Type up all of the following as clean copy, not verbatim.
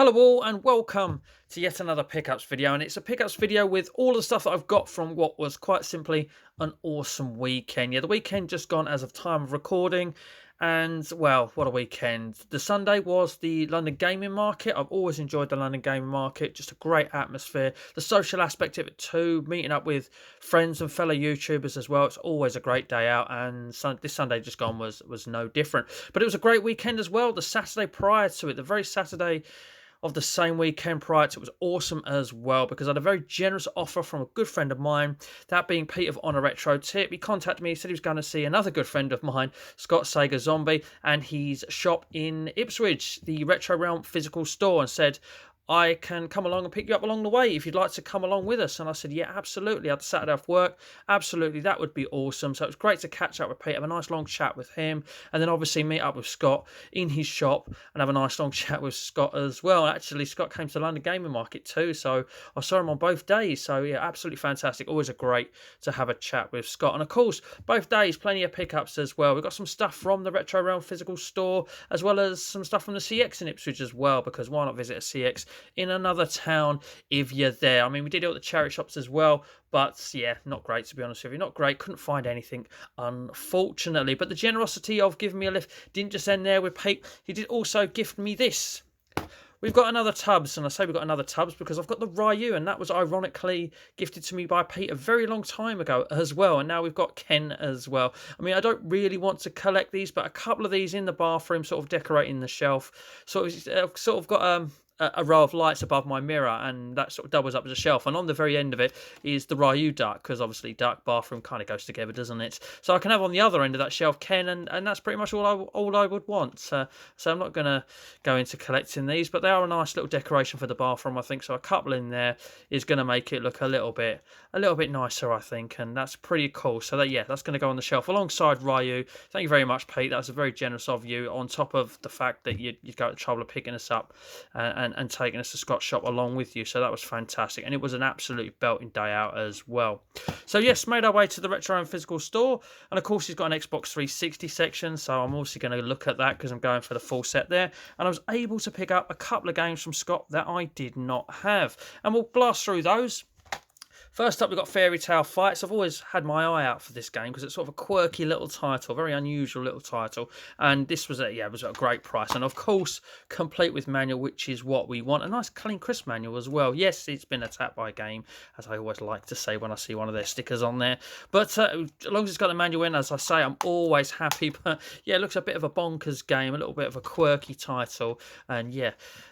Hello all and welcome to yet another pickups video, and it's a pickups video with all the stuff that I've got from what was quite simply an awesome weekend. Yeah, the weekend just gone as of time of recording, and well, what a weekend. The Sunday was the London Gaming Market. I've always enjoyed the London Gaming Market, just a great atmosphere. The social aspect of it too, meeting up with friends and fellow YouTubers as well. It's always a great day out, and this Sunday just gone was no different. But it was a great weekend as well. The Saturday prior to it, the very Saturday of the same weekend prior to it was awesome as well, because I had a very generous offer from a good friend of mine, that being Pete of Onaretrotip. He contacted me, said he was going to see another good friend of mine, Scott Sega Zombie, and his shop in Ipswich, the Retro Realm physical store, and said, I can come along and pick you up along the way if you'd like to come along with us. And I said, yeah, absolutely. I had the Saturday off work. Absolutely, that would be awesome. So it was great to catch up with Pete, have a nice long chat with him, and then obviously meet up with Scott in his shop and have a nice long chat with Scott as well. Actually, Scott came to the London Gaming Market too, so I saw him on both days. So yeah, absolutely fantastic. Always a great to have a chat with Scott. And of course, both days, plenty of pickups as well. We've got some stuff from the Retro Realm physical store, as well as some stuff from the CX in Ipswich as well, because why not visit a CX in another town if you're there. I mean, we did it at the charity shops as well, but yeah, not great, to be honest with you. Not great. Couldn't find anything, unfortunately. But the generosity of giving me a lift didn't just end there with Pete. He did also gift me this. We've got another tubs, and I say we've got another tubs because I've got the Ryu, and that was ironically gifted to me by Pete a very long time ago as well. And now we've got Ken as well. I mean, I don't really want to collect these, but a couple of these in the bathroom, sort of decorating the shelf. Sort of got a row of lights above my mirror, and that sort of doubles up as a shelf. And on the very end of it is the Ryu duck, because obviously duck bathroom kind of goes together, doesn't it? So I can have on the other end of that shelf Ken, and that's pretty much all I would want. So I'm not going to go into collecting these, but they are a nice little decoration for the bathroom, I think. So a couple in there is going to make it look a little bit nicer, I think, and that's pretty cool. So that's going to go on the shelf alongside Ryu. Thank you very much, Pete. That was very generous of you, on top of the fact that you'd go to the trouble of picking us up and taking us to Scott's shop along with you. So that was fantastic, and it was an absolute belting day out as well. So yes, made our way to the Retro and Physical store, and of course he's got an Xbox 360 section, so I'm also going to look at that because I'm going for the full set there. And I was able to pick up a couple of games from Scott that I did not have, and we'll blast through those. First up, we've got Fairy Tale Fights. I've always had my eye out for this game because it's sort of a quirky little title, very unusual little title. And this was it was at a great price. And of course, complete with manual, which is what we want. A nice, clean, crisp manual as well. Yes, it's been attacked by a game, as I always like to say when I see one of their stickers on there. But as long as it's got the manual in, as I say, I'm always happy. But yeah, it looks a bit of a bonkers game, a little bit of a quirky title. And yeah,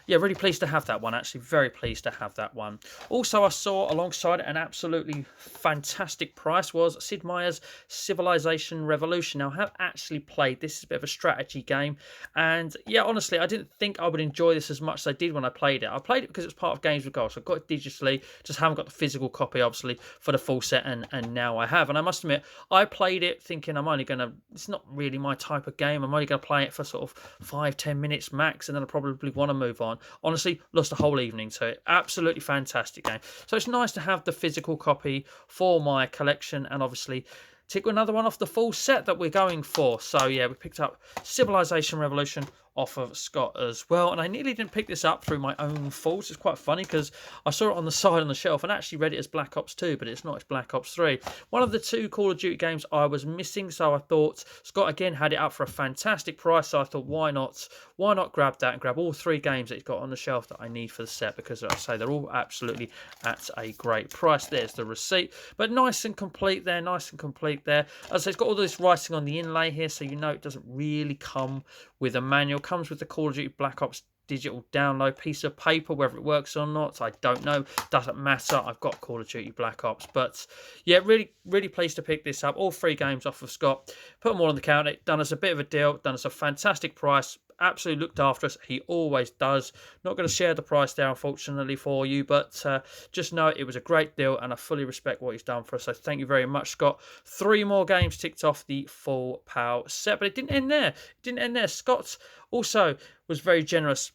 really pleased to have that one. Actually, very pleased to have that one. Also, I saw alongside it an absolutely fantastic price was Sid Meier's Civilization Revolution. Now, I have actually played this. It's a bit of a strategy game, and yeah, honestly, I didn't think I would enjoy this as much as I did when I played it. I played it because it was part of Games with Gold, so I got it digitally, just haven't got the physical copy, obviously, for the full set, and now I have. And I must admit, I played it thinking it's not really my type of game. I'm only going to play it for sort of 5-10 minutes max, and then I probably want to move on. Honestly, lost a whole evening to it. Absolutely fantastic game. So it's nice to have the physical copy for my collection, and obviously tick another one off the full set that we're going for. So yeah, we picked up Civilization Revolution off of Scott as well, and I nearly didn't pick this up through my own fault. It's quite funny because I saw it on the side on the shelf and actually read it as Black Ops 2, but it's not. It's Black Ops 3, one of the two Call of Duty games I was missing. So I thought Scott again had it up for a fantastic price, so I thought why not grab that and grab all three games that he's got on the shelf that I need for the set, because as I say, they're all absolutely at a great price. There's the receipt, but nice and complete there. As I say, it's got all this writing on the inlay here, so you know it doesn't really come with a manual. Comes with the Call of Duty Black Ops digital download piece of paper. Whether it works or not, I don't know. Doesn't matter. I've got Call of Duty Black Ops. But yeah, really pleased to pick this up. All three games off of Scott. Put them all on the counter. Done us a bit of a deal. Done us a fantastic price. Absolutely looked after us. He always does. Not going to share the price there, unfortunately, for you, but just know it was a great deal, and I fully respect what he's done for us. So thank you very much, Scott. 3 more games ticked off the full PAL set, but it didn't end there. Scott also was very generous.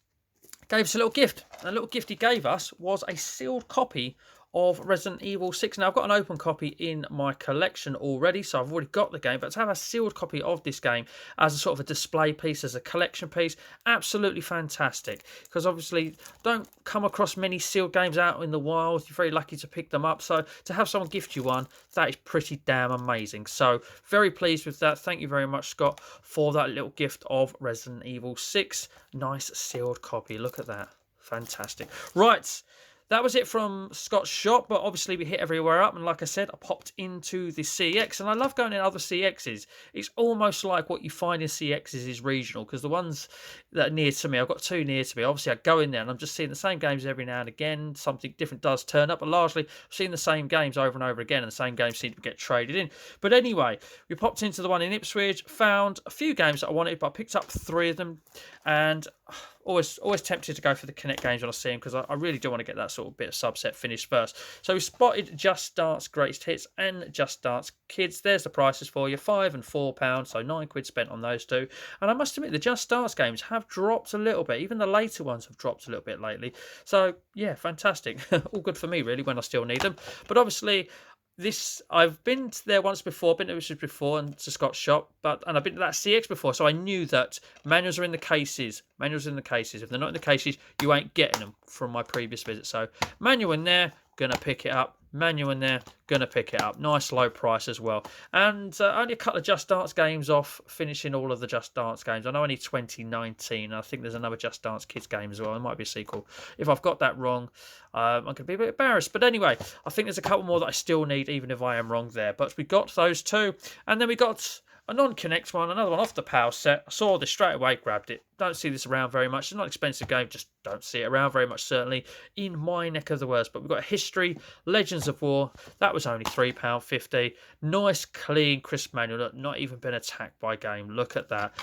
Gave us a little gift. And the little gift he gave us was a sealed copy of Resident Evil 6. Now, I've got an open copy in my collection already, so I've already got the game, but to have a sealed copy of this game as a sort of a display piece, as a collection piece, absolutely fantastic, because obviously don't come across many sealed games out in the wild. You're very lucky to pick them up, so to have someone gift you one, that is pretty damn amazing. So very pleased with that. Thank you very much, Scott, for that little gift of Resident Evil 6. Nice sealed copy. Look at that. Fantastic. Right. That was it from Scott's shop, but obviously we hit everywhere up, and like I said, I popped into the CX, and I love going in other CXs. It's almost like what you find in CXs is regional, because the ones that are near to me, I've got two near to me, obviously I go in there and I'm just seeing the same games every now and again. Something different does turn up, but largely I've seen the same games over and over again, and the same games seem to get traded in. But anyway, we popped into the one in Ipswich, found a few games that I wanted, but I picked up 3 of them, and always tempted to go for the Connect games when I see them, because I really do want to get that sort of bit of subset finished first. So we spotted Just Dance Greatest Hits and Just Dance Kids. There's the prices for you, £5 and £4, so £9 spent on those two. And I must admit, the Just Dance games have dropped a little bit. Even the later ones have dropped a little bit lately. So yeah, fantastic. All good for me really when I still need them. But obviously, I've been there once before, been to Ipswich before, and to Scott's shop, and I've been to that CX before, so I knew that manuals are in the cases. Manuals are in the cases. If they're not in the cases, you ain't getting them from my previous visit. So manual in there, gonna pick it up. Manual in there, gonna pick it up. Nice low price as well. And only a couple of Just Dance games off, finishing all of the Just Dance games. I know only 2019. I think there's another Just Dance Kids game as well. There might be a sequel. If I've got that wrong, I'm going to be a bit embarrassed. But anyway, I think there's a couple more that I still need, even if I am wrong there. But we got those two. And then we got a non-Connect one, another one off the PAL set. I saw this straight away, grabbed it. Don't see this around very much. It's not an expensive game, just don't see it around very much, certainly in my neck of the woods. But we've got History, Legends of War. That was only £3.50. Nice, clean, crisp manual. Look, not even been attacked by game. Look at that.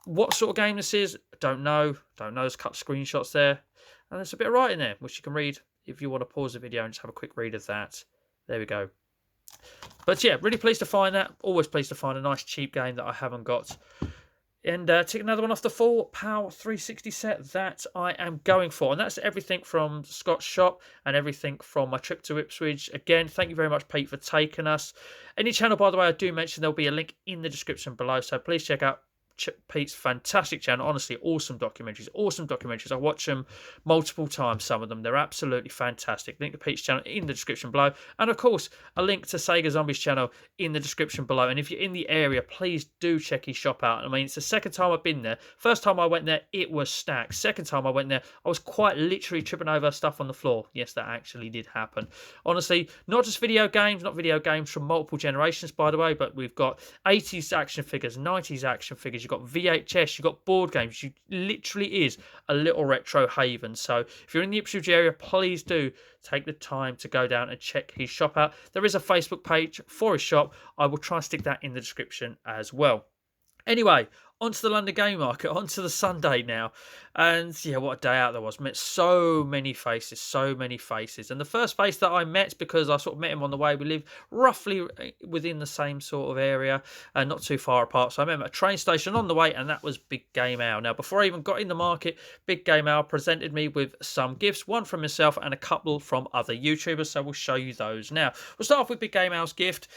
What sort of game this is, don't know. There's a couple of screenshots there. And there's a bit of writing there, which you can read if you want to pause the video and just have a quick read of that. There we go. But yeah, really pleased to find that. Always pleased to find a nice cheap game that I haven't got. And take another one off the full PAL 360 set that I am going for. And that's everything from Scott's shop and everything from my trip to Ipswich. Again, thank you very much, Pete, for taking us. Any channel, by the way, I do mention there'll be a link in the description below. So please check out Pete's fantastic channel. Honestly, awesome documentaries. I watch them multiple times, some of them. They're absolutely fantastic. Link to Pete's channel in the description below, and of course a link to Sega Zombie's channel in the description below. And if you're in the area, please do check his shop out. I mean, it's the second time I've been there. First time I went there, it was stacked. Second time I went there, I was quite literally tripping over stuff on the floor. Yes, that actually did happen. Honestly, not just video games, not video games from multiple generations, by the way, but we've got 80s action figures, 90s action figures. You've got VHS, you've got board games. You literally is a little retro haven. So if you're in the Ipswich area, please do take the time to go down and check his shop out. There is a Facebook page for his shop. I will try and stick that in the description as well. Anyway, onto the London Game Market, onto the Sunday now. And yeah, what a day out there was. Met so many faces. And the first face that I met, because I sort of met him on the way, we live roughly within the same sort of area and not too far apart. So I met him at a train station on the way, and that was Big Game Al. Now, before I even got in the market, Big Game Al presented me with some gifts, one from himself and a couple from other YouTubers. So we'll show you those now. We'll start off with Big Game Al's gift.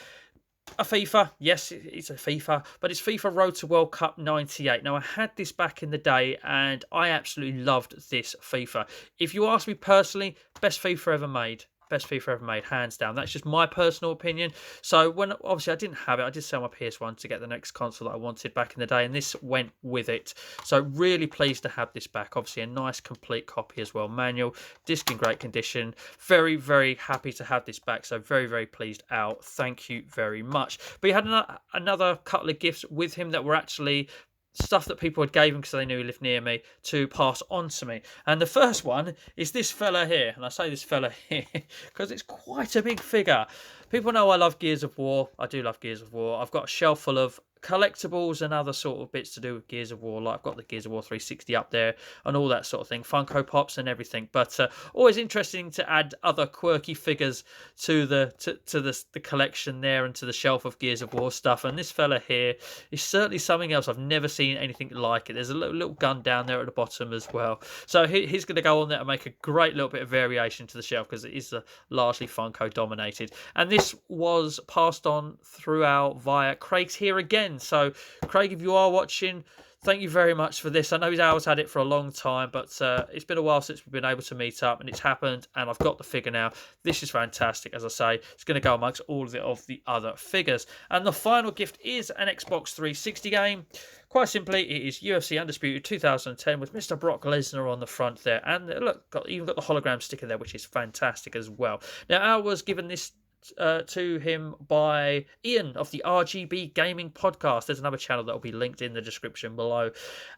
A FIFA, yes, it's a FIFA, but it's FIFA Road to World Cup 98. Now, I had this back in the day, and I absolutely loved this FIFA. If you ask me personally, best FIFA ever made. Best FIFA ever made, hands down. That's just my personal opinion. So when obviously I didn't have it, I did sell my PS1 to get the next console that I wanted back in the day, and this went with it. So really pleased to have this back. Obviously a nice complete copy as well. Manual, disc in great condition. Very, very happy to have this back. So very, very pleased out. Thank you very much. But he had another couple of gifts with him that were actually stuff that people had gave him because they knew he lived near me, to pass on to me. And the first one is this fella here. And I say this fella here because it's quite a big figure. People know I love Gears of War. I do love Gears of War. I've got a shelf full of collectibles and other sort of bits to do with Gears of War. Like I've got the Gears of War 360 up there and all that sort of thing, Funko Pops and everything. But always interesting to add other quirky figures to the collection there and to the shelf of Gears of War stuff. And this fella here is certainly something else. I've never seen anything like it. There's a little gun down there at the bottom as well. So he's going to go on there and make a great little bit of variation to the shelf because it is largely Funko dominated. And this was passed on throughout via Craig's here again. So Craig, if you are watching, thank you very much for this. I know he's always had it for a long time, but it's been a while since we've been able to meet up, and it's happened, and I've got the figure now. This is fantastic. As I say, it's going to go amongst all of the other figures. And the final gift is an Xbox 360 game. Quite simply, it is UFC Undisputed 2010 with Mr. Brock Lesnar on the front there. And look, even got the hologram sticker there, which is fantastic as well. Now, I was given this to him by Ian of the RGB Gaming Podcast. There's another channel that will be linked in the description below.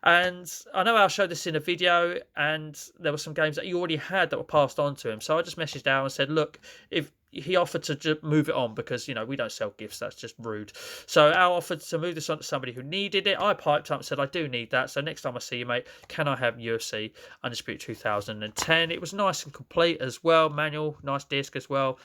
And I know I'll show this in a video, and there were some games that he already had that were passed on to him. So I just messaged Al and said, look, if he offered to just move it on because, you know, we don't sell gifts. That's just rude. So Al offered to move this on to somebody who needed it. I piped up and said, I do need that. So next time I see you, mate, can I have UFC Undisputed 2010? It was nice and complete as well. Manual, nice disc as well.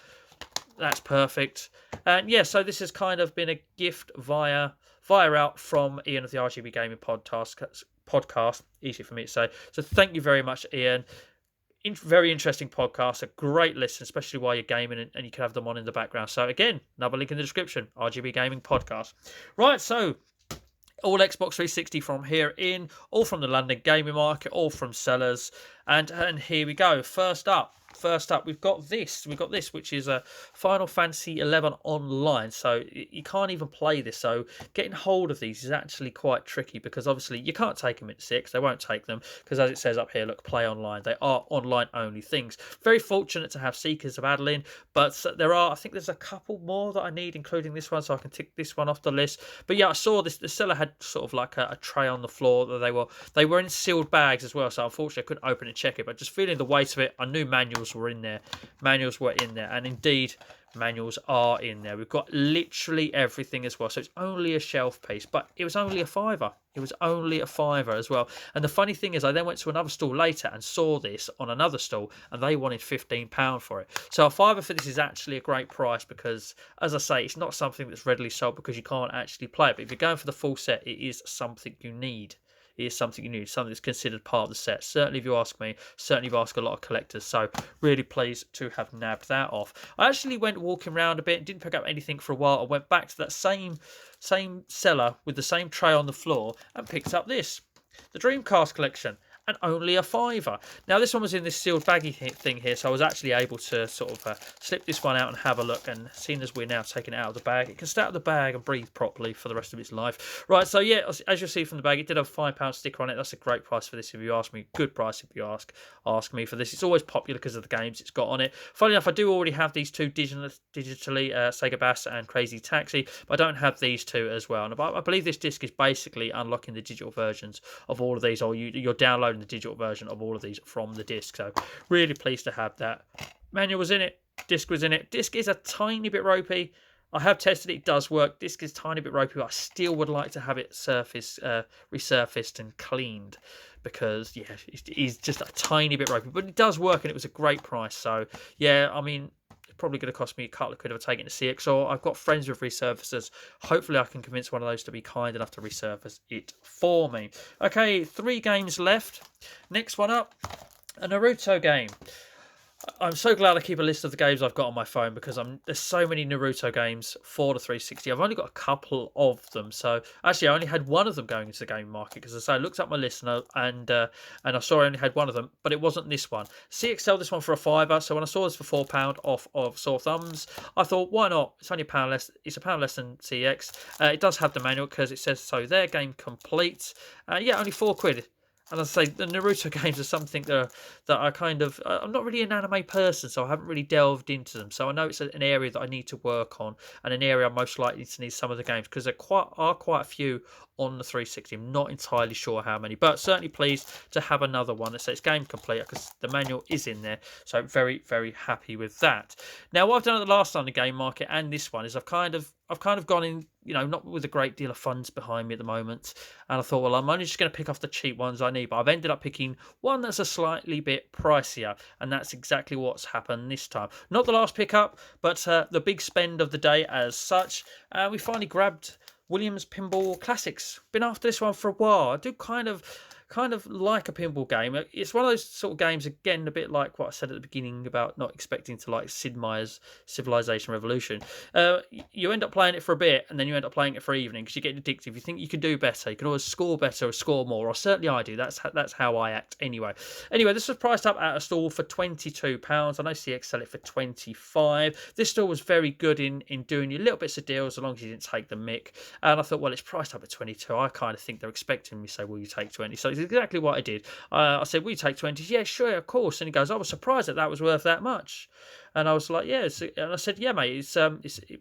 That's perfect. And yeah, so this has kind of been a gift via out from Ian of the RGB Gaming Podcast. Easy for me to say. So thank you very much, Ian. Very interesting podcast, a great listen, especially while you're gaming, and you can have them on in the background. So again, another link in the description, RGB Gaming Podcast. Right, so all Xbox 360 from here in, all from the London gaming market, all from sellers. And here we go. First up, we've got this, which is a Final Fantasy 11 online. So you can't even play this. So getting hold of these is actually quite tricky because obviously you can't take them at 6. They won't take them because, as it says up here, look, play online. They are online only things. Very fortunate to have Seekers of Adeline, but I think there's a couple more that I need, including this one, so I can tick this one off the list. But yeah, I saw this. The seller had sort of like a tray on the floor that they were in sealed bags as well. So unfortunately, I couldn't open and check it. But just feeling the weight of it, I knew manuals were in there. And indeed manuals are in there. We've got literally everything as well. So it's only a shelf piece, but it was only a £5. It was only a £5 as well. And the funny thing is, I then went to another stall later and saw this on another stall, and they wanted £15 for it. So a £5 for this is actually a great price because, as I say, it's not something that's readily sold because you can't actually play it. But if you're going for the full set, it is something you need. Something that's considered part of the set. Certainly, if you ask me, certainly if you ask a lot of collectors. So really pleased to have nabbed that off. I actually went walking around a bit, didn't pick up anything for a while. I went back to that same seller with the same tray on the floor and picked up this, the Dreamcast Collection. And only a £5. Now, this one was in this sealed baggy thing here, so I was actually able to sort of slip this one out and have a look. And seeing as we're now taking it out of the bag, it can stay out of the bag and breathe properly for the rest of its life. Right, so yeah, as you'll see from the bag, it did have a £5 sticker on it. That's a great price for this if you ask me. Good price if you ask me for this. It's always popular because of the games it's got on it. Funnily enough, I do already have these two digitally, Sega Bass and Crazy Taxi, but I don't have these two as well. And I believe this disc is basically unlocking the digital versions of all of these, or you're downloading the digital version of all of these from the disc. So really pleased to have that. Manual was in it, disc was in it. Disc is a tiny bit ropey. I have tested it, it does work. Disc is a tiny bit ropey, but I still would like to have it resurfaced and cleaned because yeah, it is just a tiny bit ropey, but it does work and it was a great price. So yeah, I mean, probably going to cost me a couple of quid if I take it to CX, or I've got friends with resurfacers. Hopefully I can convince one of those to be kind enough to resurface it for me. Okay, 3 games left. Next one up, a Naruto game. I'm so glad I keep a list of the games I've got on my phone because there's so many Naruto games for the 360. I've only got a couple of them. So actually, I only had one of them going into the game market because, as I say, I looked up my list and I saw I only had one of them, but it wasn't this one. CX sold this one for a £5. So when I saw this for £4 off of Sore Thumbs, I thought, why not? It's only £1 less. It's £1 less than CX. It does have the manual because it says so there. Game complete. Yeah, only £4. And as I say, the Naruto games are something that I kind of... I'm not really an anime person, so I haven't really delved into them. So I know it's an area that I need to work on, and an area I'm most likely to need some of the games, because there are quite a few on the 360. I'm not entirely sure how many, but certainly pleased to have another one that says game complete, because the manual is in there. So very, very happy with that. Now, what I've done at the last time in the game market and this one is I've kind of gone in not with a great deal of funds behind me at the moment. And I thought, well, I'm only just going to pick off the cheap ones I need. But I've ended up picking one that's a slightly bit pricier. And that's exactly what's happened this time. Not the last pickup, but the big spend of the day as such. We finally grabbed Williams Pinball Classics. Been after this one for a while. I do kind of like a pinball game. It's one of those sort of games, again, a bit like what I said at the beginning about not expecting to like Sid Meier's Civilization Revolution. You end up playing it for a bit, and then you end up playing it for evening because you get addictive. You think you can do better. You can always score better or score more, or certainly I do. That's how I act anyway. Anyway, this was priced up at a stall for £22. I know CX sell it for 25. This stall was very good in doing you little bits of deals as long as you didn't take the mick. And I thought, well, it's priced up at 22. I kind of think they're expecting me to say, will you take 20? So it's exactly what I did. I said, will you take 20? Yeah, sure, of course. And he goes, I was surprised that was worth that much. And I was like, yeah. And I said, yeah, mate, it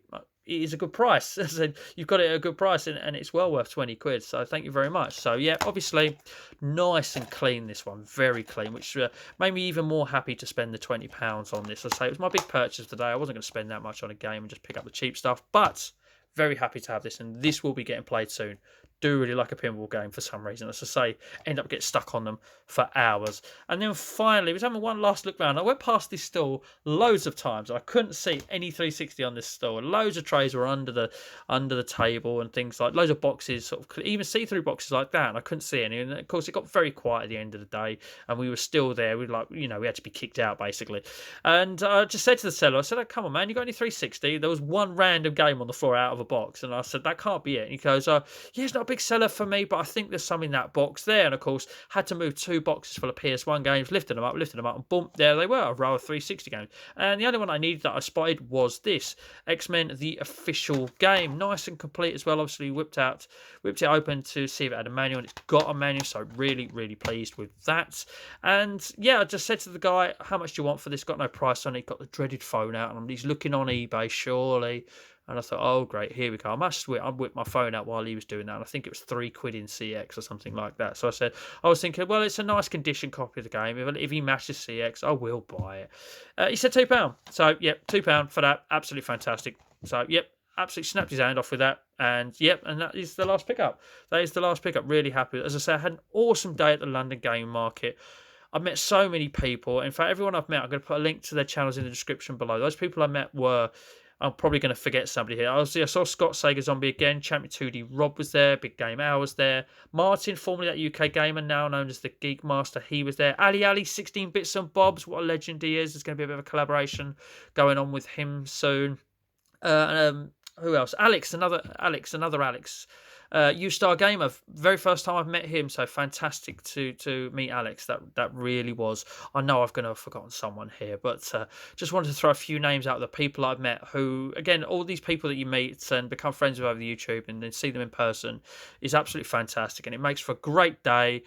is a good price. I said, you've got it at a good price, and it's well worth 20 quid. So thank you very much. So yeah, obviously, nice and clean, this one. Very clean, which made me even more happy to spend the £20 on this. I say it was my big purchase today. I wasn't going to spend that much on a game and just pick up the cheap stuff, but very happy to have this, and this will be getting played soon. Do really like a pinball game for some reason. As I say, end up getting stuck on them for hours. And then finally, I was having one last look round. I went past this stall loads of times. I couldn't see any 360 on this stall. Loads of trays were under the table and things like loads of boxes, sort of even see-through boxes like that. And I couldn't see any. And of course, it got very quiet at the end of the day, and we were still there. We had to be kicked out basically. And I just said to the seller, I said, oh, "Come on, man, you got any 360?" There was one random game on the floor out of a box, and I said, "That can't be it." And he goes, "Yeah, it's not a big seller for me, but I think there's some in that box there." And of course, had to move 2 boxes full of PS1 games, lifted them up, and boom, there they were, a row of 360 games. And the only one I needed that I spotted was this X-Men: The Official Game, nice and complete as well. Obviously, whipped it open to see if it had a manual, and it's got a manual, so really, really pleased with that. And yeah, I just said to the guy, "How much do you want for this?" Got no price on it. Got the dreaded phone out, and he's looking on eBay, surely. And I thought, oh, great, here we go. I whipped my phone out while he was doing that. And I think it was £3 in CX or something like that. So I was thinking, well, it's a nice condition copy of the game. If he matches CX, I will buy it. He said £2. So, yep, £2 for that. Absolutely fantastic. So, yep, absolutely snapped his hand off with that. And, yep, and that is the last pickup. That is the last pickup. Really happy. As I say, I had an awesome day at the London Game Market. I've met so many people. In fact, everyone I've met, I'm going to put a link to their channels in the description below. Those people I met were... I'm probably going to forget somebody here. I saw Scott Sega Zombie again. Champion 2D Rob was there. Big Game Hour was there. Martin, formerly that UK gamer, now known as the Geekmaster, he was there. Ali, 16 Bits and Bobs. What a legend he is. There's going to be a bit of a collaboration going on with him soon. Who else? Another Alex. Ewstargamer, very first time I've met him, so fantastic to meet Alex. That really was. I know I've going to have forgotten someone here, but just wanted to throw a few names out of the people I've met who, again, all these people that you meet and become friends with over the YouTube and then see them in person is absolutely fantastic, and it makes for a great day.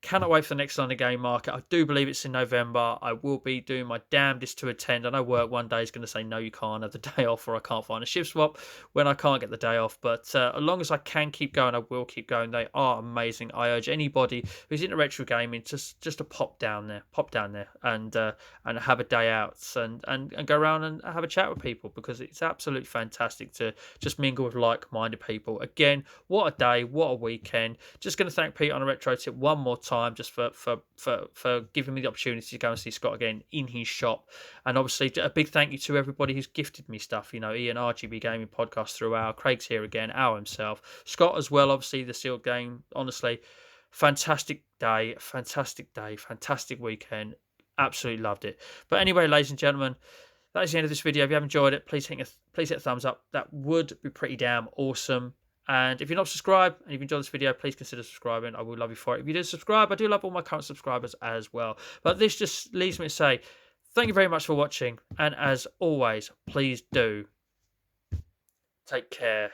Cannot wait for the next London Game Market. I do believe it's in November. I will be doing my damnedest to attend. I know work one day is going to say, no, you can't have the day off, or I can't find a shift swap when I can't get the day off. But as long as I can keep going, I will keep going. They are amazing. I urge anybody who's into retro gaming just to pop down there and have a day out and go around and have a chat with people, because it's absolutely fantastic to just mingle with like-minded people. Again, what a day, what a weekend. Just going to thank Pete Onaretrotip one more time, just for giving me the opportunity to go and see Scott again in his shop. And obviously a big thank you to everybody who's gifted me stuff, Ian, RGB Gaming Podcast throughout, Craig's here again, Al himself, Scott as well, obviously the sealed game. Honestly, fantastic day, fantastic weekend, absolutely loved it. But anyway, ladies and gentlemen, that is the end of this video. If you have enjoyed it, please hit a thumbs up. That would be pretty damn awesome. And if you're not subscribed and you've enjoyed this video, please consider subscribing. I would love you for it. If you do subscribe, I do love all my current subscribers as well. But this just leaves me to say thank you very much for watching. And as always, please do take care.